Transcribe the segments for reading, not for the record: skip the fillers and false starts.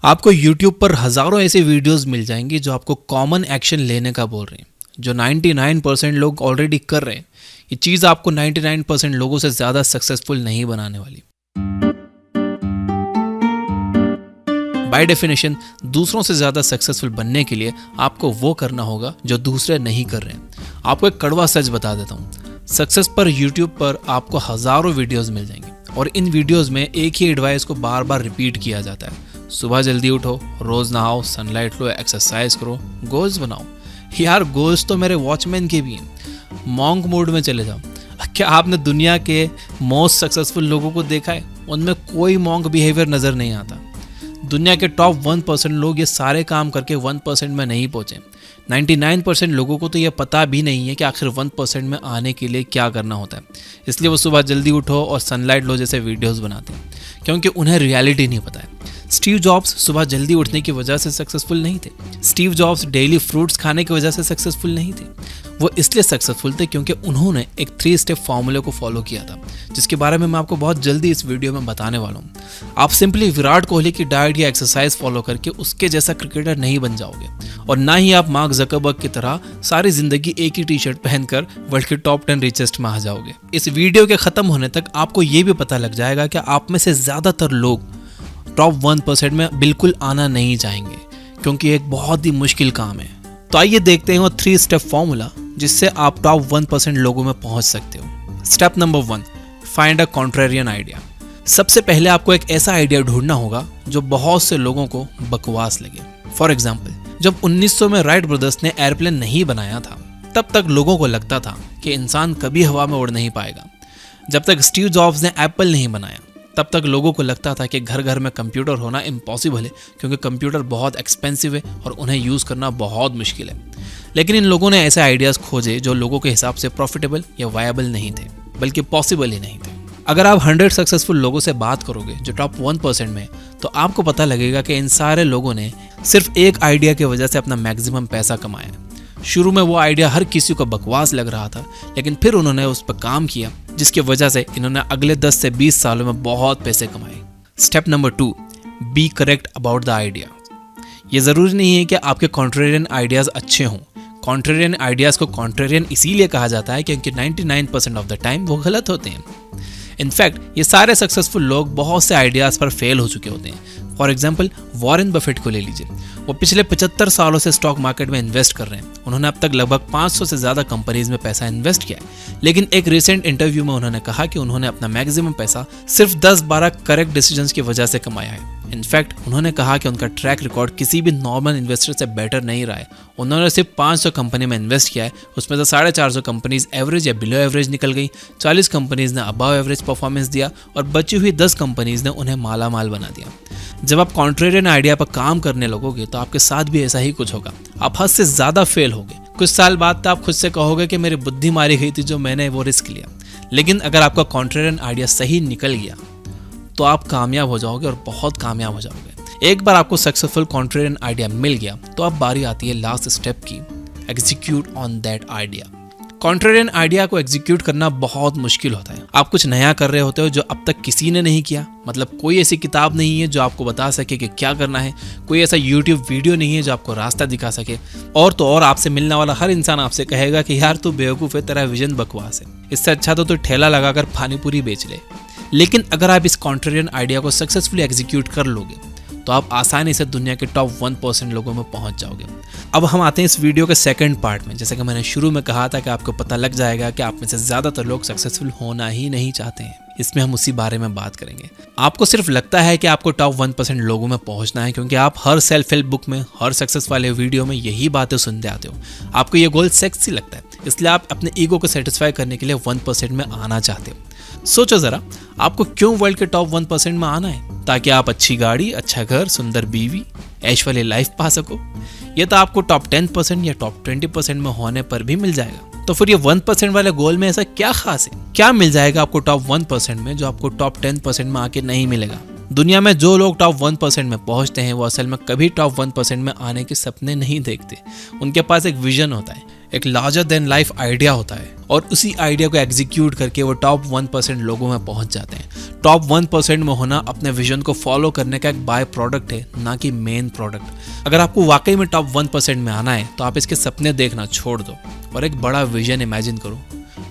आपको YouTube पर हज़ारों ऐसे वीडियोस मिल जाएंगे जो आपको कॉमन एक्शन लेने का बोल रहे हैं, जो 99% लोग ऑलरेडी कर रहे हैं। ये चीज़ आपको 99% लोगों से ज़्यादा सक्सेसफुल नहीं बनाने वाली। बाय डेफिनेशन दूसरों से ज़्यादा सक्सेसफुल बनने के लिए आपको वो करना होगा जो दूसरे नहीं कर रहे हैं। आपको एक कड़वा सच बता देता हूँ, सक्सेस पर YouTube पर आपको हज़ारों वीडियोस मिल जाएंगे और इन वीडियोस में एक ही एडवाइस को बार बार रिपीट किया जाता है। सुबह जल्दी उठो, रोज़ नहाओ, सनलाइट लो, एक्सरसाइज करो, गोल्स बनाओ। यार गोल्स तो मेरे वॉचमैन के भी हैं। मॉन्क मोड में चले जाओ। क्या आपने दुनिया के मोस्ट सक्सेसफुल लोगों को देखा है? उनमें कोई मॉन्क बिहेवियर नज़र नहीं आता। दुनिया के टॉप 1% लोग ये सारे काम करके 1% में नहीं पहुँचे। 99% लोगों को तो ये पता भी नहीं है कि आखिर 1% में आने के लिए क्या करना होता है। इसलिए वो सुबह जल्दी उठो और सनलाइट लो जैसे वीडियोस बनाते हैं, क्योंकि उन्हें रियलिटी नहीं पता है। स्टीव जॉब्स सुबह जल्दी उठने की वजह से सक्सेसफुल नहीं थे। स्टीव जॉब्स डेली फ्रूट्स खाने की वजह से सक्सेसफुल नहीं थे। वो इसलिए सक्सेसफुल थे क्योंकि उन्होंने एक 3 स्टेप फॉर्मूले को फॉलो किया था, जिसके बारे में मैं आपको बहुत जल्दी इस वीडियो में बताने वाला हूँ। आप सिंपली विराट कोहली की डाइट या एक्सरसाइज फॉलो करके उसके जैसा क्रिकेटर नहीं बन जाओगे, और ना ही आप मार्क ज़करबर्ग की तरह सारी जिंदगी एक ही टी शर्ट पहनकर वर्ल्ड के टॉप 10 रिचेस्ट में आ जाओगे। इस वीडियो के खत्म होने तक आपको ये भी पता लग जाएगा कि आप में से ज़्यादातर लोग टॉप 1% में बिल्कुल आना नहीं चाहेंगे, क्योंकि एक बहुत ही मुश्किल काम है। तो आइए देखते हैं वो 3 स्टेप फॉर्मूला जिससे आप टॉप 1% लोगों में पहुंच सकते हो। Step number 1, find a contrarian idea. सबसे पहले आपको एक ऐसा आइडिया ढूंढना होगा जो बहुत से लोगों को बकवास लगे। फॉर एग्जाम्पल, जब 1900 में राइट ब्रदर्स ने एयरप्लेन नहीं बनाया था, तब तक लोगों को लगता था कि इंसान कभी हवा में उड़ नहीं पाएगा। जब तक स्टीव जॉब्स ने एप्पल नहीं बनाया, तब तक लोगों को लगता था कि घर घर में कंप्यूटर होना इम्पॉसिबल है, क्योंकि कंप्यूटर बहुत एक्सपेंसिव है और उन्हें यूज़ करना बहुत मुश्किल है। लेकिन इन लोगों ने ऐसे आइडियाज़ खोजे जो लोगों के हिसाब से प्रॉफिटेबल या वायबल नहीं थे, बल्कि पॉसिबल ही नहीं थे। अगर आप 100 सक्सेसफुल लोगों से बात करोगे जो टॉप 1% में, तो आपको पता लगेगा कि इन सारे लोगों ने सिर्फ एक आइडिया की वजह से अपना मैक्सिमम पैसा कमाया। शुरू में वो आइडिया हर किसी को बकवास लग रहा था, लेकिन फिर उन्होंने उस पर काम किया, जिसकी वजह से इन्होंने अगले 10 से 20 सालों में बहुत पैसे कमाए। Step number 2, be correct about the idea. ये ज़रूरी नहीं है कि आपके कॉन्ट्रेरियन आइडियाज़ अच्छे हों। कॉन्ट्रेरियन आइडियाज़ को कॉन्ट्रेरियन इसीलिए कहा जाता है क्योंकि 99% ऑफ द टाइम वो गलत होते हैं। इनफैक्ट ये सारे सक्सेसफुल लोग बहुत से आइडियाज़ पर फेल हो चुके होते हैं। फॉर एग्जाम्पल, वॉरेन बफेट को ले लीजिए। वो पिछले 75 सालों से स्टॉक मार्केट में इन्वेस्ट कर रहे हैं। उन्होंने अब तक लगभग 500 से ज़्यादा कंपनीज में पैसा इन्वेस्ट किया है, लेकिन एक रिसेंट इंटरव्यू में उन्होंने कहा कि उन्होंने अपना मैक्सिमम पैसा सिर्फ 10-12 करेक्ट डिसीजंस की वजह से कमाया है। इनफैक्ट उन्होंने कहा कि उनका ट्रैक रिकॉर्ड किसी भी नॉर्मल इन्वेस्टर से बेटर नहीं रहा है। उन्होंने सिर्फ 500 कंपनी में इन्वेस्ट किया है, उसमें से 450 कंपनीज एवरेज या बिलो एवरेज निकल गई, 40 कंपनीज ने अबव एवरेज परफॉर्मेंस दिया और बची हुई 10 कंपनीज ने उन्हें माला माल बना दिया। जब आप कॉन्ट्रेरियन आइडिया पर काम करने लगोगे तो आपके साथ भी ऐसा ही कुछ होगा। आप हद से ज़्यादा फेल होगे। कुछ साल बाद तो आप खुद से कहोगे कि मेरी बुद्धि मारी गई थी जो मैंने वो रिस्क लिया। लेकिन अगर आपका कॉन्ट्रेरियन आइडिया सही निकल गया तो आप कामयाब हो जाओगे, और बहुत कामयाब हो जाओगे। एक बार आपको सक्सेसफुल कॉन्ट्रेरियन आइडिया मिल गया तो अब बारी आती है लास्ट स्टेप की, execute on that idea. Contrarian idea को एग्जीक्यूट करना बहुत मुश्किल होता है। आप कुछ नया कर रहे होते हो जो अब तक किसी ने नहीं किया। मतलब कोई ऐसी किताब नहीं है जो आपको बता सके कि क्या करना है, कोई ऐसा YouTube वीडियो नहीं है जो आपको रास्ता दिखा सके। और तो और आपसे मिलने वाला हर इंसान आपसे कहेगा कि यार तू बेवकूफ़ है, तेरा विजन बकवास है, इससे अच्छा तो तू ठेला लगाकर पानी पूरी बेच ले। लेकिन अगर आप इस कॉन्ट्रेरियन आइडिया को सक्सेसफुली एग्जीक्यूट कर लोगे तो आप आसानी से दुनिया के टॉप 1% लोगों में पहुंच जाओगे। अब हम आते हैं इस वीडियो के सेकंड पार्ट में। जैसे कि मैंने शुरू में कहा था कि आपको पता लग जाएगा कि आप में से ज़्यादातर लोग सक्सेसफुल होना ही नहीं चाहते हैं। इसमें हम उसी बारे में बात करेंगे। आपको सिर्फ लगता है कि आपको टॉप 1% लोगों में पहुंचना है क्योंकि आप हर सेल्फ हेल्प बुक में, हर सक्सेस वाले वीडियो में यही बातें सुनते आते हो। आपको ये गोल सेक्सी लगता है, इसलिए आप अपने ईगो को सेटिस्फाई करने के लिए 1% में आना चाहते हो। सोचो ज़रा, आपको क्यों वर्ल्ड के टॉप 1% में आना है? ताकि आप अच्छी गाड़ी, अच्छा घर, सुंदर बीवी, ऐश वाली लाइफ पा सको। ये तो आपको टॉप 10% या टॉप 20% में होने पर भी मिल जाएगा। तो फिर ये 1% वाले गोल में ऐसा क्या खास है? क्या मिल जाएगा आपको टॉप 1% में जो आपको टॉप 10% में आके नहीं मिलेगा? दुनिया में जो लोग टॉप 1% में पहुंचते हैं वो असल में कभी टॉप 1% में आने के सपने नहीं देखते। उनके पास एक विजन होता है, एक लार्जर देन लाइफ आइडिया होता है और उसी आइडिया को एग्जीक्यूट करके वो टॉप 1% लोगों में पहुंच जाते हैं। टॉप 1% में होना अपने विजन को फॉलो करने का एक बाय प्रोडक्ट है, ना कि मेन प्रोडक्ट। अगर आपको वाकई में टॉप 1% में आना है तो आप इसके सपने देखना छोड़ दो और एक बड़ा विजन इमेजिन करो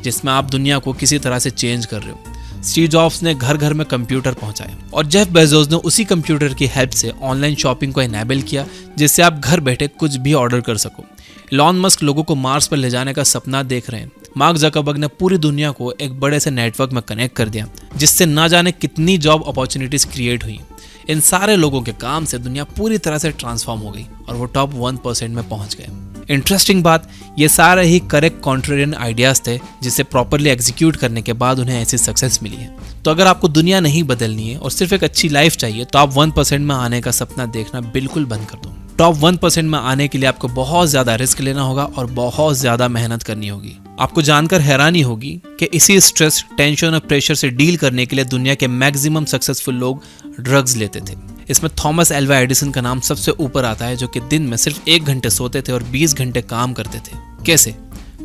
जिसमें आप दुनिया को किसी तरह से चेंज कर रहे हो। स्टीव जॉब्स ने घर घर में कंप्यूटर पहुंचाए और जेफ बेजोस ने उसी कंप्यूटर की हेल्प से ऑनलाइन शॉपिंग को इनेबल किया, जिससे आप घर बैठे कुछ भी ऑर्डर कर सको। इलॉन मस्क लोगों को मार्स पर ले जाने का सपना देख रहे हैं। मार्क ज़करबर्ग ने पूरी दुनिया को एक बड़े से नेटवर्क में कनेक्ट कर दिया, जिससे ना जाने कितनी जॉब अपॉर्चुनिटीज क्रिएट हुई। इन सारे लोगों के काम से दुनिया पूरी तरह से ट्रांसफॉर्म हो गई और वो टॉप 1% में पहुंच गए। इंटरेस्टिंग बात, ये सारे ही करेक्ट कॉन्ट्रेरियन आइडियाज थे जिसे प्रॉपरली एग्जीक्यूट करने के बाद उन्हें ऐसी सक्सेस मिली है। तो अगर आपको दुनिया नहीं बदलनी है और सिर्फ एक अच्छी लाइफ चाहिए तो आप 1% में आने का सपना देखना बिल्कुल बंद कर दो। टॉप 1% में आने के लिए आपको बहुत ज्यादा रिस्क लेना होगा और बहुत ज्यादा मेहनत करनी होगी। आपको जानकर हैरानी होगी कि इसी स्ट्रेस, टेंशन और प्रेशर से डील करने के लिए दुनिया के मैक्सिमम सक्सेसफुल लोग ड्रग्स लेते थे। इसमें थॉमस एल्वा एडिसन का नाम सबसे ऊपर आता है, जो कि दिन में सिर्फ 1 घंटे सोते थे और 20 घंटे काम करते थे। कैसे?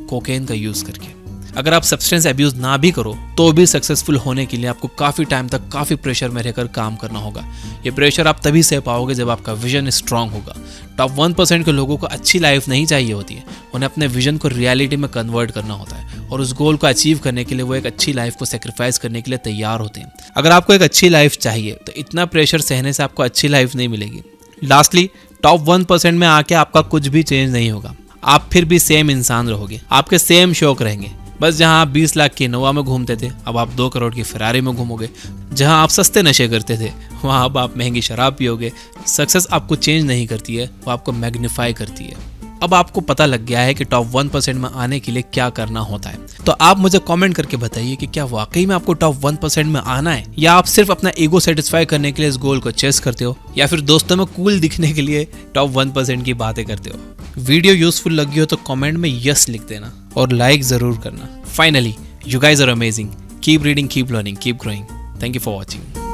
कोकेन का यूज करके। अगर आप सब्सटेंस अब्यूज ना भी करो तो भी सक्सेसफुल होने के लिए आपको काफी टाइम तक काफी प्रेशर में रहकर काम करना होगा। ये प्रेशर आप तभी सह पाओगे जब आपका विजन स्ट्रांग होगा। टॉप 1% के लोगों को अच्छी लाइफ नहीं चाहिए होती है, उन्हें अपने विजन को रियलिटी में कन्वर्ट करना होता है और उस गोल को अचीव करने के लिए वो एक अच्छी लाइफ को सेक्रीफाइस करने के लिए तैयार होते हैं। अगर आपको एक अच्छी लाइफ चाहिए तो इतना प्रेशर सहने से आपको अच्छी लाइफ नहीं मिलेगी। लास्टली, टॉप 1% में आके आपका कुछ भी चेंज नहीं होगा। आप फिर भी सेम इंसान रहोगे, आपके सेम शौक रहेंगे। बस जहां आप 20 लाख की इनोवा में घूमते थे, अब आप 2 करोड़ की फरारी में घूमोगे। जहां आप सस्ते नशे करते थे, वहां अब आप महंगी शराब पियोगे। सक्सेस आपको चेंज नहीं करती है, वो आपको मैग्नीफाई करती है। अब आपको पता लग गया है कि टॉप 1% में आने के लिए क्या करना होता है। तो आप मुझे कमेंट करके बताइए कि क्या वाकई में आपको टॉप 1% में आना है, या आप सिर्फ अपना ईगो सेटिस्फाई करने के लिए इस गोल को चेस करते हो, या फिर दोस्तों में कूल दिखने के लिए टॉप 1% की बातें करते हो। वीडियो यूजफुल लगी हो तो कमेंट में यस लिख देना और लाइक जरूर करना। Finally, you guys are amazing. Keep reading, keep learning, keep growing. Thank you for watching.